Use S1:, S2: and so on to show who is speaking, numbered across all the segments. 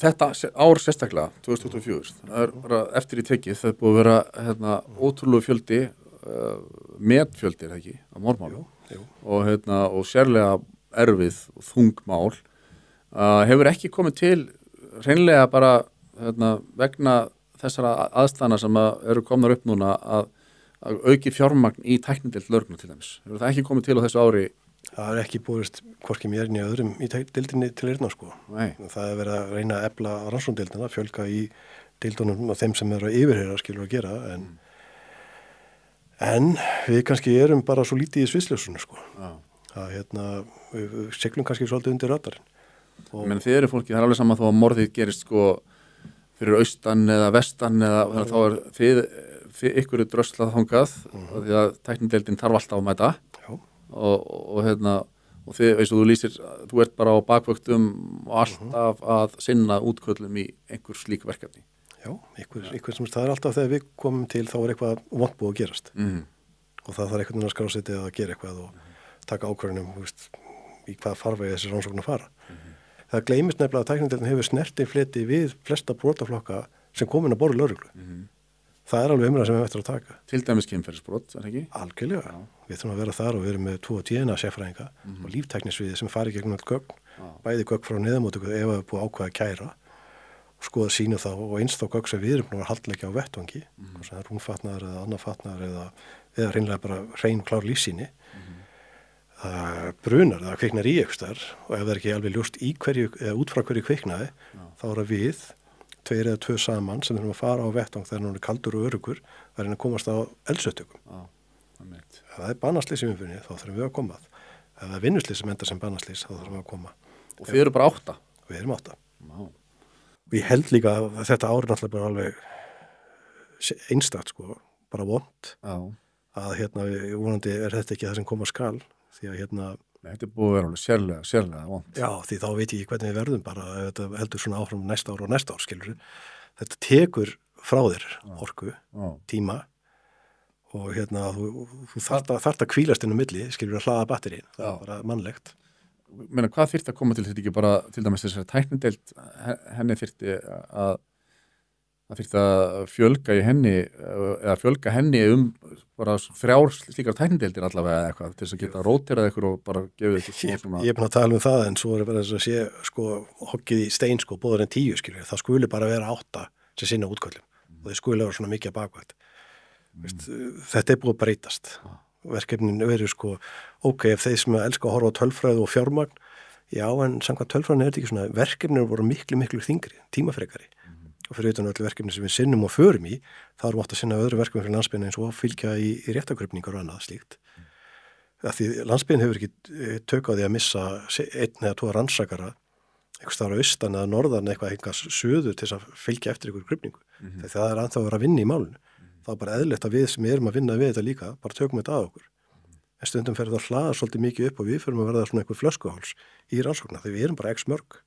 S1: Þetta ár sérstaklega, 2024, það bara eftir í tekið, það búið að vera ótrúlegu fjöldi, metfjöldi ekki, á morgmálum og sérlega erfið og þungmál hefur ekki komið til hreinlega bara vegna þessara aðstæðna sem eru komnar upp núna að auki fjármagn í tæknideild lögreglu til dæmis. Hefur það ekki komið til á þessu ári?
S2: Það ekki búist hvorki mér né öðrum í deildinni til eyrna sko.
S1: Nei.
S2: Það verið að reyna að efla rannsóknardeildina, fjölga í deildunum og þeim sem eru að yfirheyra skilur að gera en við kannski erum bara svo lítið í sviðsljósunum sko. Það við siglum kannski svolítið undir radarinn.
S1: Men þið eru fólki, það alveg sama þó að morðið gerist sko fyrir austan eða vestan eða þá þið ykkur dröslað þangað því að tæknideildin þarf alltaf að mæta. Og þið, eins og þú lýsir, þú ert bara á bakvöktum og alltaf að sinna útköllum í einhver slík verkefni.
S2: Já, einhver sem það alltaf þegar við komum til þá eitthvað vont búið að gerast. Og það þarf einhvern veginn að skrásetja að gera eitthvað og taka ákvörðunum, í hvað farvegi þessi rannsókn að fara. Það gleymist nefnilega að tæknideildin hefur snerti fleti við flesta brotaflokka sem komin að borði lögreglu. Það alveg umræða sem við ættum að taka.
S1: Til dæmis kynferðisbrot, ekki?
S2: Algjörlega. Við þurfum að vera þar og við erum með 2 DNA sérfræðinga og líftæknisviði sem fari gegnum allt gögn, bæði gögn frá niðurmóttöku ef það er búið ákveða að kæra og skoða sínu þá og eins þá gögn sem við erum búin að haldleggja á vettvangi, sem það er rúmfatnaðar eða annarfatnaðar eða hreinlega bara hrein klár lífsýni. Það brunar, það kviknar í einhvers og ef það er ekki alveg ljóst í hverju eða út frá hverju kviknaði, þá er það við 2 eða 2 saman sem þurfum að fara á vettvang þegar hann er kaldur og öruggur að reyna að komast á eldsupptökum. Ef það er bannaslys í umfunni þá þurfum við að koma. Ef það er vinnuslys sem endar sem bannaslys þá þurfum við að koma.
S1: Og þið eru bara 8?
S2: Við erum 8. Og ég held líka að þetta ár náttúrulega bara alveg einstakt sko, bara vont. Að vonandi er þetta ekki það sem koma skal því að
S1: Þetta er búið að vera alveg sérlega vont.
S2: Já, því þá veit ég ekki hvernig við verðum bara ef þetta heldur svona áfram næsta ár, skilur. Þetta tekur frá þér orku, tíma og þú þarft að hvílast inn á milli, skilur að hlaða batterín, það er bara mannlegt.
S1: Meina, hvað þyrfti að koma til þetta ekki bara, til dæmis þessari tæknideild, henni þyrfti að fjölga í henni eða fjölga henni bara 3 slíkar tæknideildir allavega eitthvað til þess að geta róterað eitthvað og bara gefið eitthvað svona.
S2: Ég er búin að tala það en svo er bara þess að sé sko hoggið í stein sko bóðar en 10 skilur. Það skuli bara vera 8 sem sinna útköllum og þeir skuli vera svona mikið að bakvægt. Þetta er búið að breytast. Verkefnin eru sko ef þeir sem elska að horfa á tölfræði og fjármagn, já en samkvæmt tölfræðin er þetta ekki svona, verkefnin voru miklu þyngri, tímafrekari. Og fyrir utan öllu verkefni sem við sinnum og förum í, þá erum við átt að sinna öðru verkefni fyrir landsbyggðina eins og að fylgja í réttakröfningar og annað slíkt. Því landsbyggðin hefur ekki tök á því að missa 1 eða 2 rannsakara einhvers staðar austan eða norðan eitthvað suður til þess að fylgja eftir einhverju kröfningu. Þegar það er ennþá að vera að vinna í málinu. Þá er bara eðlilegt að við sem erum að vinna við þetta líka, bara tökum þetta að okkur. En stundum fer það að hlaða svolítið mikið upp og við förum að verða svona einhver flöskuháls í rannsókna þegar við erum bara x mörg.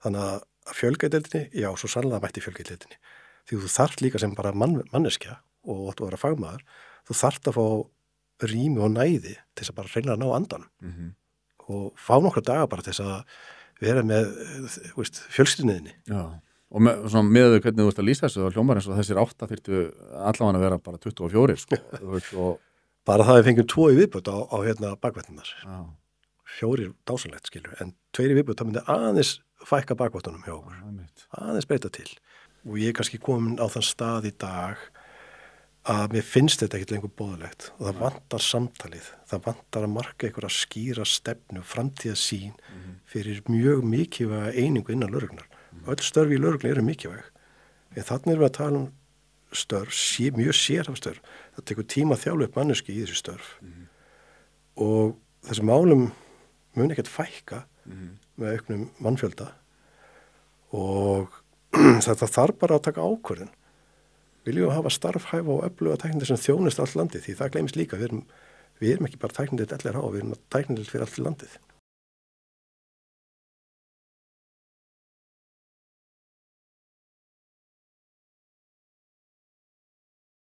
S2: Þannig að fjölga í deildinni, já, svo sannlega mætti fjölga í deildinni. Því þú þarft líka sem bara manneskja og þú að vera fagmaður, þú þarft að fá rými og næði til þess að bara reyna að ná andan og fá nokkra daga bara til þess að vera með fjölskylduninni.
S1: Já, og með hvernig þú ert að lýsa þessu og hljómar eins og þessir 8 þyrftu allavega að vera bara 24 sko.
S2: Bara það við fengjum 2 í viðbót á bakvættinnar. 4 dásanlegt skilur, en 2 í viðbót það myndi aðeins fækka bakváttunum hjá okkur, aðeins breyta til. Og ég er kannski komin á þann stað í dag að mér finnst þetta ekkert lengur boðlegt og það vantar samtalið, það vantar að marka einhverja skýra stefnu, framtíðarsýn fyrir mjög mikilvæga einingu innan lögreglunar. Öll störf í lögreglu eru mikilvæg, en þannig erum við að tala störf, mjög sérhæfstörf. Það tekur tíma að þjálfa upp manneski í þessu störf og þessi málum mun ekkert fækka með auknum mannfjölda og þetta þarf bara að taka ákvörðun. Viljum við hafa starfhæfa og öfluga tæknideild sem þjónust allt landið því það gleymist líka. Við erum ekki bara tæknideild LRH, við erum tæknideild fyrir allt landið.